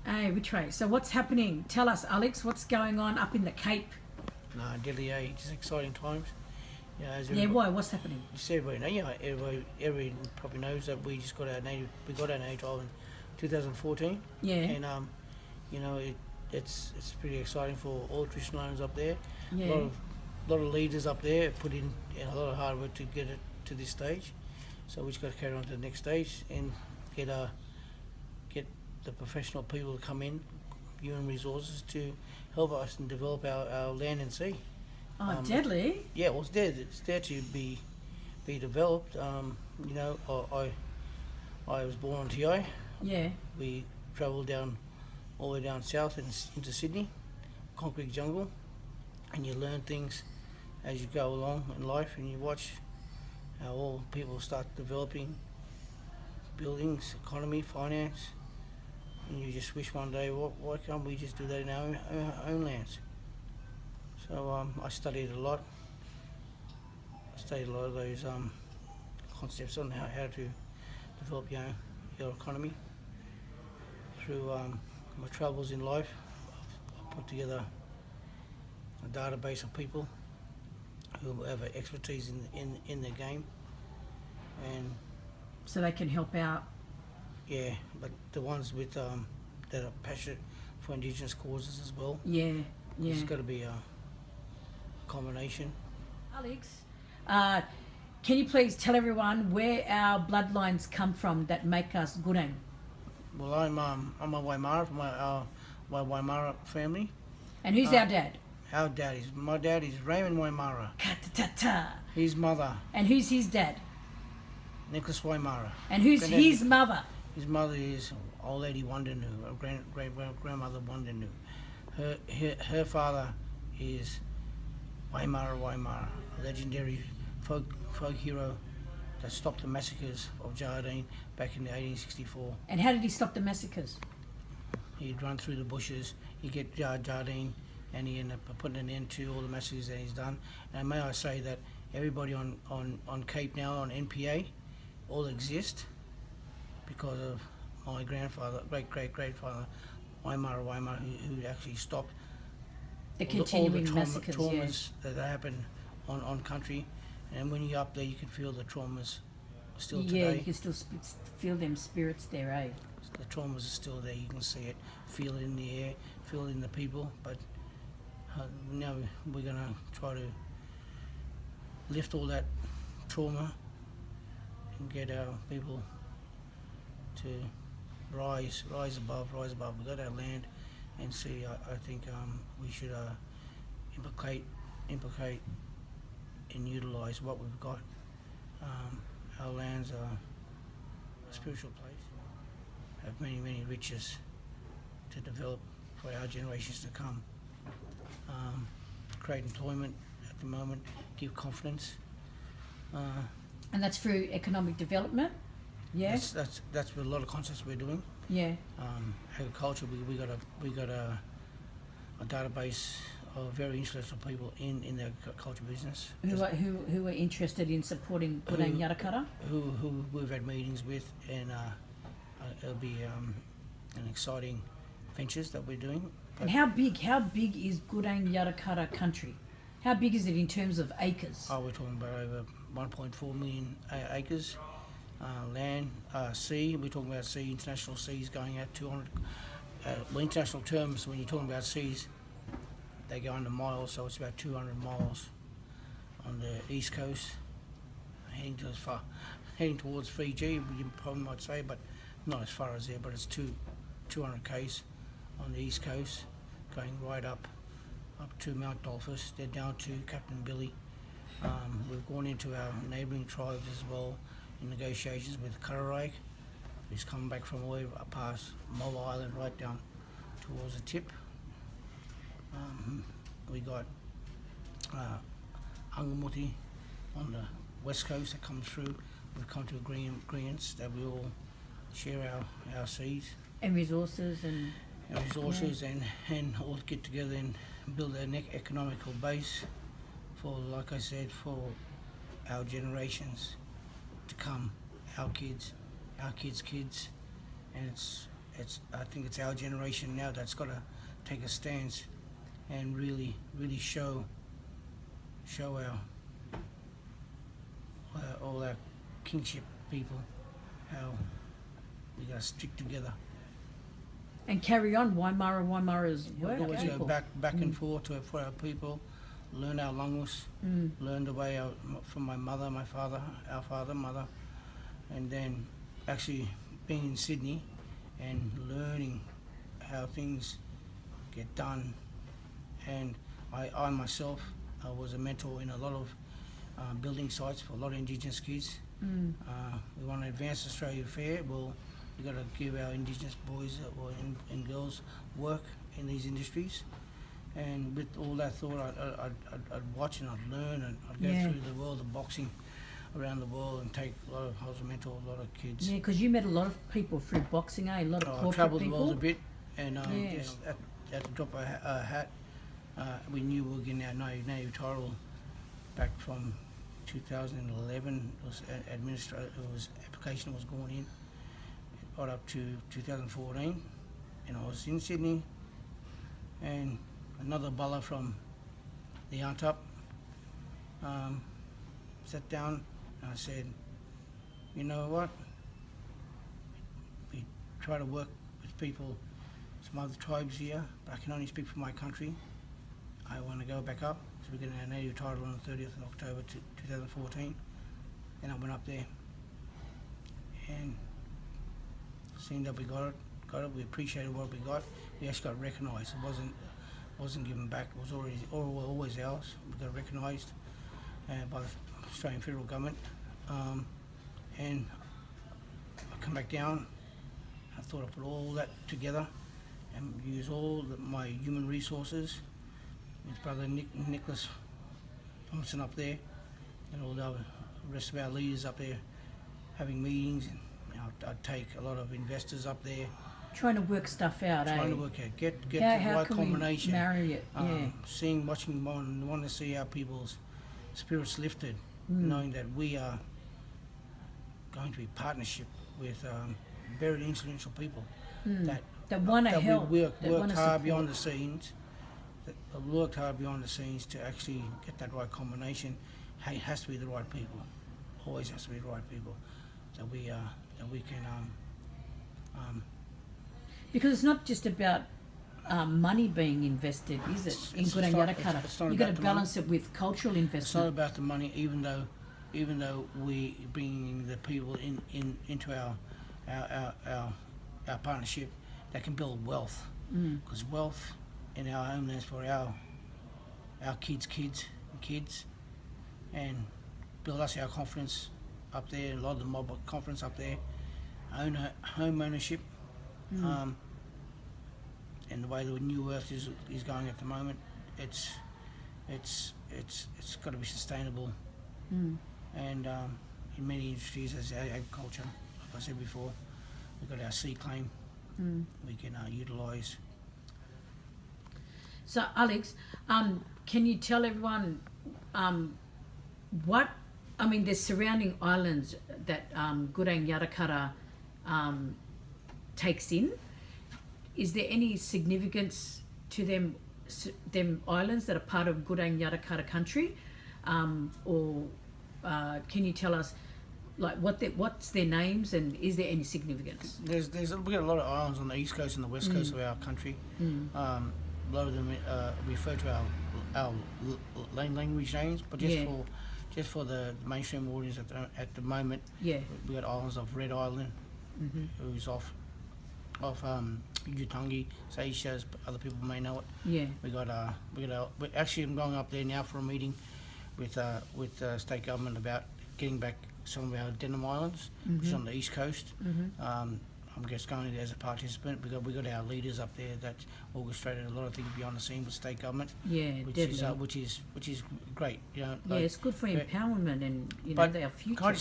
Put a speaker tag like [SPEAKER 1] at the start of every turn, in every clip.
[SPEAKER 1] Hey, which way? So what's happening? Tell us, Alex, what's going on up in the Cape?
[SPEAKER 2] No, deadly just exciting times. You know,
[SPEAKER 1] Yeah, why? What's happening?
[SPEAKER 2] Just everybody know, everybody probably knows that we just got our native title in 2014.
[SPEAKER 1] Yeah.
[SPEAKER 2] And it's pretty exciting for all traditional owners up there.
[SPEAKER 1] Yeah.
[SPEAKER 2] A lot of leaders up there put in a lot of hard work to get it to this stage. So we just got to carry on to the next stage and get the professional people to come in, human resources, to help us and develop our land and sea.
[SPEAKER 1] Deadly.
[SPEAKER 2] Yeah, well, it's there to be developed. I was born on TI.
[SPEAKER 1] Yeah.
[SPEAKER 2] We travelled down all the way down south and into Sydney, concrete jungle, and you learn things as you go along in life, and you watch how all people start developing buildings, economy, finance, and you just wish one day, why can't we just do that in our own lands? So I studied a lot. I studied a lot of those concepts on how to develop your economy. Through my travels in life, I've put together a database of people who have expertise in the game, and
[SPEAKER 1] So they can help out.
[SPEAKER 2] yeah, but the ones with that are passionate for Indigenous causes as well.
[SPEAKER 1] Yeah. Yeah.
[SPEAKER 2] It's got to be a combination.
[SPEAKER 1] Alex, can you please tell everyone where our bloodlines come from that make us Gudang?
[SPEAKER 2] Well, I'm a Wymarra from my Wymarra family.
[SPEAKER 1] And who's our dad?
[SPEAKER 2] My dad is Raymond Wymarra.
[SPEAKER 1] Ka-ta-ta-ta.
[SPEAKER 2] His mother,
[SPEAKER 1] And who's his dad?
[SPEAKER 2] Nicholas Wymarra.
[SPEAKER 1] And who's
[SPEAKER 2] Granddad-
[SPEAKER 1] his mother?
[SPEAKER 2] His mother is Old Lady Wandanu, grandmother Wandanu. Her father is Wymarra, a legendary folk hero that stopped the massacres of Yadhaykenu back in 1864.
[SPEAKER 1] And how did he stop the massacres?
[SPEAKER 2] He'd run through the bushes, he'd get Yadhaykenu, and he ended up putting an end to all the massacres that he's done. And may I say that everybody on Cape now, on NPA, all exist because of my grandfather, great-great-grandfather, Wymarra, who actually stopped
[SPEAKER 1] The
[SPEAKER 2] all
[SPEAKER 1] continuing
[SPEAKER 2] the
[SPEAKER 1] massacres,
[SPEAKER 2] traumas that happen on country. And when you're up there, you can feel the traumas still
[SPEAKER 1] yeah.
[SPEAKER 2] today.
[SPEAKER 1] Yeah, you can still feel them spirits there, eh?
[SPEAKER 2] The traumas are still there. You can see it, feel it in the air, feel it in the people. But now we're going to try to lift all that trauma and get our people to rise above. We've got our land and sea. I think we should implicate and utilise what we've got. Our lands are a spiritual place, have many riches to develop for our generations to come. Create employment at the moment, give confidence.
[SPEAKER 1] And that's through economic development. Yeah.
[SPEAKER 2] That's with a lot of concepts we're doing.
[SPEAKER 1] Yeah.
[SPEAKER 2] Agriculture, we got a database of very influential people in the agriculture business.
[SPEAKER 1] Who are interested in supporting Gudang Yadhaykenu?
[SPEAKER 2] Who we've had meetings with, and it'll be an exciting ventures that we're doing.
[SPEAKER 1] And how big is Gudang Yadhaykenu country? How big is it in terms of acres?
[SPEAKER 2] We're talking about over 1.4 million acres. Land, sea, we're talking about sea, international seas going out 200, international terms, when you're talking about seas, they go under miles, so it's about 200 miles on the east coast, heading towards Fiji, you probably might say, but not as far as there, but it's 200 k's on the east coast, going right up to Mount Dolphus, then down to Captain Billy. We've gone into our neighbouring tribes as well in negotiations with Kararaik, who's coming back from all the way past Mullah Island right down towards the tip. We got Angamuti on the west coast that comes through. We've come to agreements that we all share our seas
[SPEAKER 1] And resources and
[SPEAKER 2] and all get together and build an economical base for, like I said, for our generations to come, our kids' kids, and I think it's our generation now that's got to take a stance and really show all our kingship people how we got to stick together.
[SPEAKER 1] And carry on Wymarra's work.
[SPEAKER 2] Always go
[SPEAKER 1] people.
[SPEAKER 2] back and forth for our people, learn our language, learn the way from my mother, my father, our father, mother, and then actually being in Sydney and learning how things get done. And I myself was a mentor in a lot of building sites for a lot of Indigenous kids. We want to advance Australia fair. Well, we got to give our Indigenous boys and girls work in these industries. And with all that thought, I'd watch and I'd learn and I'd go through the world of boxing around the world and take a lot of, I was a mentor of a lot of kids.
[SPEAKER 1] Yeah, because you met a lot of people through boxing, eh? A lot of corporate
[SPEAKER 2] I travelled
[SPEAKER 1] people.
[SPEAKER 2] the world a bit, and just at the drop of a hat, we knew we were getting our native title back from 2011. It was application was going in, right up to 2014, and I was in Sydney, and another baller from the aunt up sat down and I said, you know what, we try to work with people, some other tribes here, but I can only speak for my country. I want to go back up, so we get our native title on the 30th of October 2014, and I went up there and seeing that we got it, we appreciated what we got. We actually got recognised. It wasn't given back. It was always ours. We got recognised by the Australian federal government, and I come back down. I thought I'd put all that together and use all my human resources with brother Nicholas Thompson up there and all the rest of our leaders up there having meetings, and I'd take a lot of investors up there.
[SPEAKER 1] Trying to work stuff out,
[SPEAKER 2] Trying to work out, get the right combination.
[SPEAKER 1] Marry it?
[SPEAKER 2] Watching, want to see our people's spirits lifted, knowing that we are going to be partnership with very influential people
[SPEAKER 1] that want to help.
[SPEAKER 2] We worked hard beyond the scenes. That worked hard beyond the scenes to actually get that right combination. Hey, it has to be the right people. Always has to be the right people that we can.
[SPEAKER 1] Because it's not just about money being invested, is it? In Gudang Yadhaykenu, you've got to balance it with cultural investment.
[SPEAKER 2] It's not about the money, even though we bringing the people into our partnership that can build wealth, because wealth in our homelands for our kids, and build us our confidence up there. A lot of the mob confidence up there, home ownership. And the way the new earth is going at the moment, it's got to be sustainable. And in many industries, as agriculture, like I said before, we've got our sea claim we can utilise.
[SPEAKER 1] So, Alex, can you tell everyone there's surrounding islands that Gudang Yadhaykenu takes in. Is there any significance to them islands that are part of Gudang Yadhaykenu country, or can you tell us like what's their names and is there any significance?
[SPEAKER 2] We got a lot of islands on the east coast and the west coast of our country. A lot of them refer to our language names, but just for the mainstream audience at the moment, we got islands of Red Island, who's off Gudang, Seychelles, but other people may know it. We actually I'm going up there now for a meeting with state government about getting back some of our Denham Islands, which is on the east coast. I'm just going there as a participant. We got our leaders up there that orchestrated a lot of things behind the scenes with state government. Which is great.
[SPEAKER 1] It's good for empowerment and their future.
[SPEAKER 2] Can I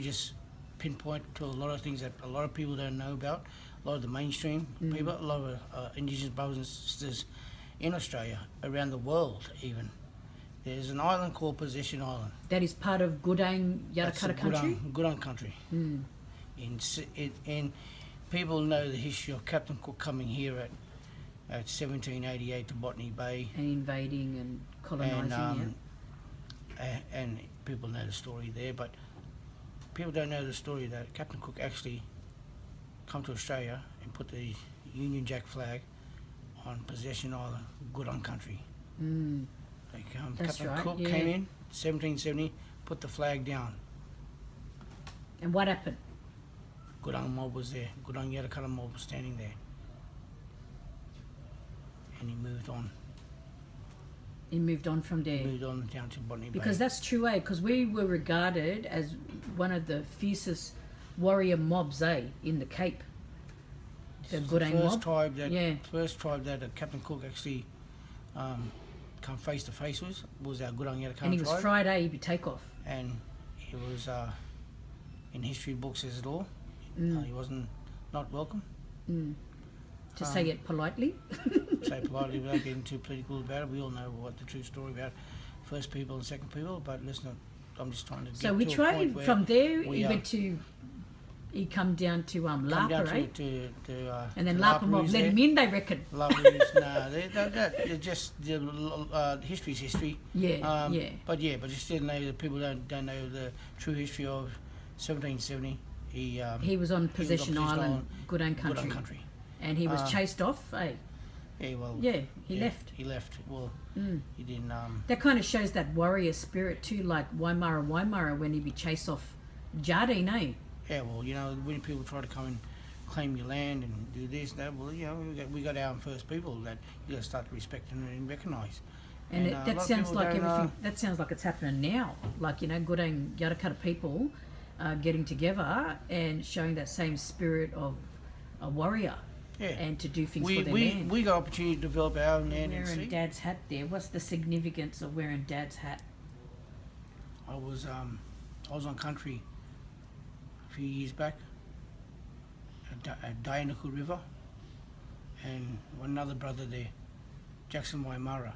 [SPEAKER 2] just pinpoint to a lot of things that a lot of people don't know about. A lot of the mainstream people, a lot of Indigenous brothers and sisters in Australia, around the world even. There's an island called Possession Island.
[SPEAKER 1] That is part of Gudang Yadhaykenu country?
[SPEAKER 2] Gudang country. people know the history of Captain Cook coming here at 1788 to Botany Bay,
[SPEAKER 1] And invading and colonising,
[SPEAKER 2] and people know the story there, but people don't know the story that Captain Cook actually come to Australia and put the Union Jack flag on Possession Island, Gudang country.
[SPEAKER 1] Mm. That's
[SPEAKER 2] Captain
[SPEAKER 1] right,
[SPEAKER 2] Cook
[SPEAKER 1] yeah.
[SPEAKER 2] came in 1770, put the flag down.
[SPEAKER 1] And what happened?
[SPEAKER 2] Gudang mob was there. Gudang Yadhaykenu mob was standing there. And he moved on.
[SPEAKER 1] He moved on from there.
[SPEAKER 2] Moved on down to Botany Bay.
[SPEAKER 1] Because that's true, because we were regarded as one of the fiercest warrior mobs, in the Cape. The Gudang mob.
[SPEAKER 2] First tribe that Captain Cook actually come face to face with was our Gudang Yadhaykenu tribe.
[SPEAKER 1] And he was Friday, he'd be takeoff.
[SPEAKER 2] And he was in history books says it all. He wasn't not welcome.
[SPEAKER 1] To say it politely.
[SPEAKER 2] Say politely without getting too political about it. We all know what the true story about first people and second people, but let's not. I'm just trying to.
[SPEAKER 1] So
[SPEAKER 2] get
[SPEAKER 1] which
[SPEAKER 2] to a
[SPEAKER 1] way
[SPEAKER 2] point where
[SPEAKER 1] from there
[SPEAKER 2] we
[SPEAKER 1] he went to? He come down to Lapa, right? And then Lapa mob let him in, they reckon.
[SPEAKER 2] Laparoos, no, they're just history's history.
[SPEAKER 1] Yeah,
[SPEAKER 2] But you still know that people don't know the true history of 1770.
[SPEAKER 1] He was on Possession Island, Gudang country. And he was chased off,
[SPEAKER 2] Yeah, well.
[SPEAKER 1] Yeah, he left.
[SPEAKER 2] He left. Well, he didn't.
[SPEAKER 1] That kind of shows that warrior spirit too, like Wymarra when he'd be chased off Jardine,
[SPEAKER 2] Yeah, well, when people try to come and claim your land and do this, that, well, we got our first people that you got to start respecting and recognise.
[SPEAKER 1] And that sounds like everything. That sounds like it's happening now. Like Gudang Yadhaykenu people getting together and showing that same spirit of a warrior.
[SPEAKER 2] Yeah.
[SPEAKER 1] And to do things for their land.
[SPEAKER 2] We got opportunity to develop our land and
[SPEAKER 1] Wearing
[SPEAKER 2] sea.
[SPEAKER 1] Dad's hat there. What's the significance of wearing Dad's hat?
[SPEAKER 2] I was on country a few years back at Yadhaykenu River, and one other brother there, Ax Wymarra.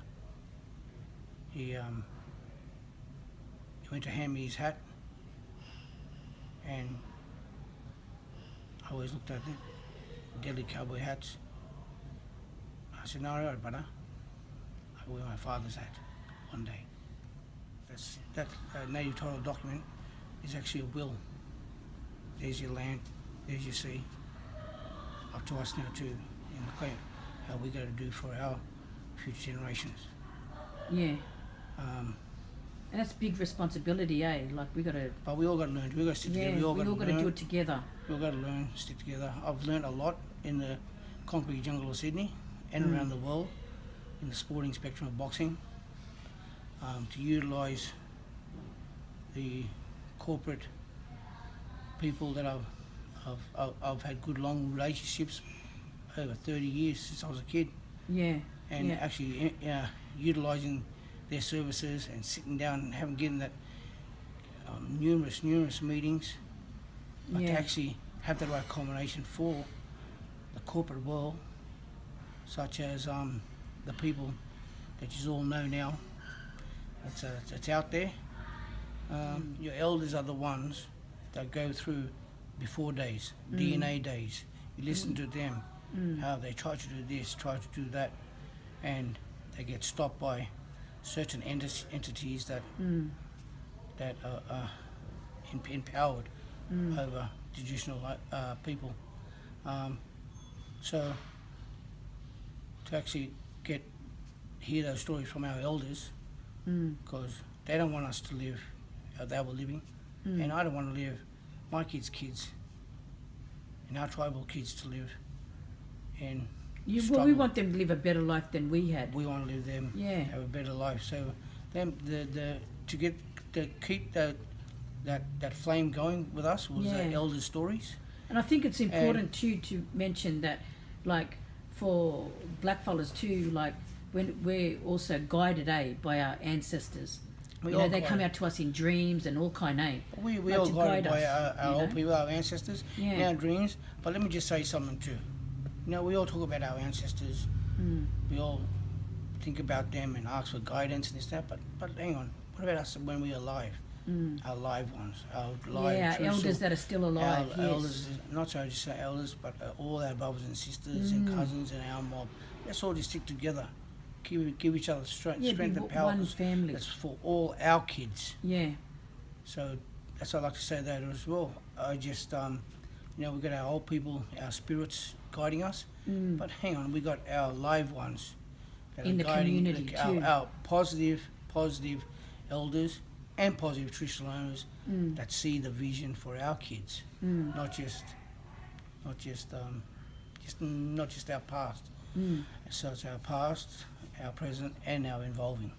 [SPEAKER 2] He went to hand me his hat, and I always looked at it. Deadly cowboy hats. I said, no, all right, brother. I wear my father's hat one day. That native title document is actually a will. There's your land, there's your sea. Up to us now too, in the claim, how we got to do for our future generations.
[SPEAKER 1] Yeah. And that's a big responsibility, Like we got to.
[SPEAKER 2] But we all got to learn. We got to stick together. We all got to
[SPEAKER 1] do it together.
[SPEAKER 2] We all got to learn, stick together. I've learned a lot in the concrete jungle of Sydney and around the world in the sporting spectrum of boxing. To utilise the corporate people that I've had good long relationships over 30 years since I was a kid.
[SPEAKER 1] Yeah.
[SPEAKER 2] And actually utilising their services and sitting down and having given that numerous meetings, but to actually have the right combination for the corporate world, such as the people that you all know now. It's out there. Your elders are the ones that go through before days, DNA days. You listen to them, how they try to do this, try to do that, and they get stopped by certain entities that are empowered over traditional people. So to actually hear those stories from our elders, because they don't want us to live how they were living, and I don't want to live my kids' and our tribal kids to live in struggle.
[SPEAKER 1] We want them to live a better life than we had.
[SPEAKER 2] We want to live them have a better life. So them to keep that flame going with us was our elders' stories.
[SPEAKER 1] And I think it's important too to mention that, like for blackfellas too, like when we're also guided by our ancestors. They come out to us in dreams and all kind of.
[SPEAKER 2] We all guided by our old people, our ancestors, in our dreams. But let me just say something too. We all talk about our ancestors. We all think about them and ask for guidance and this, that. But hang on, what about us when we're alive? our live ones, our live
[SPEAKER 1] Yeah, our
[SPEAKER 2] traditional-
[SPEAKER 1] elders that are still alive.
[SPEAKER 2] our
[SPEAKER 1] Yes.
[SPEAKER 2] elders, not so just our elders, but all our brothers and sisters and cousins and our mob. Let's all just stick together, give each other strength,
[SPEAKER 1] Yeah, be
[SPEAKER 2] strength and power.
[SPEAKER 1] one family.
[SPEAKER 2] That's for all our kids.
[SPEAKER 1] Yeah.
[SPEAKER 2] So that's what I'd like to say that as well. I just, we've got our old people, our spirits guiding us, but hang on, we got our live ones that
[SPEAKER 1] In
[SPEAKER 2] are
[SPEAKER 1] the
[SPEAKER 2] guiding
[SPEAKER 1] community too.
[SPEAKER 2] our positive elders and positive traditional owners that see the vision for our kids, not just our past. So it's our past, our present, and our involving.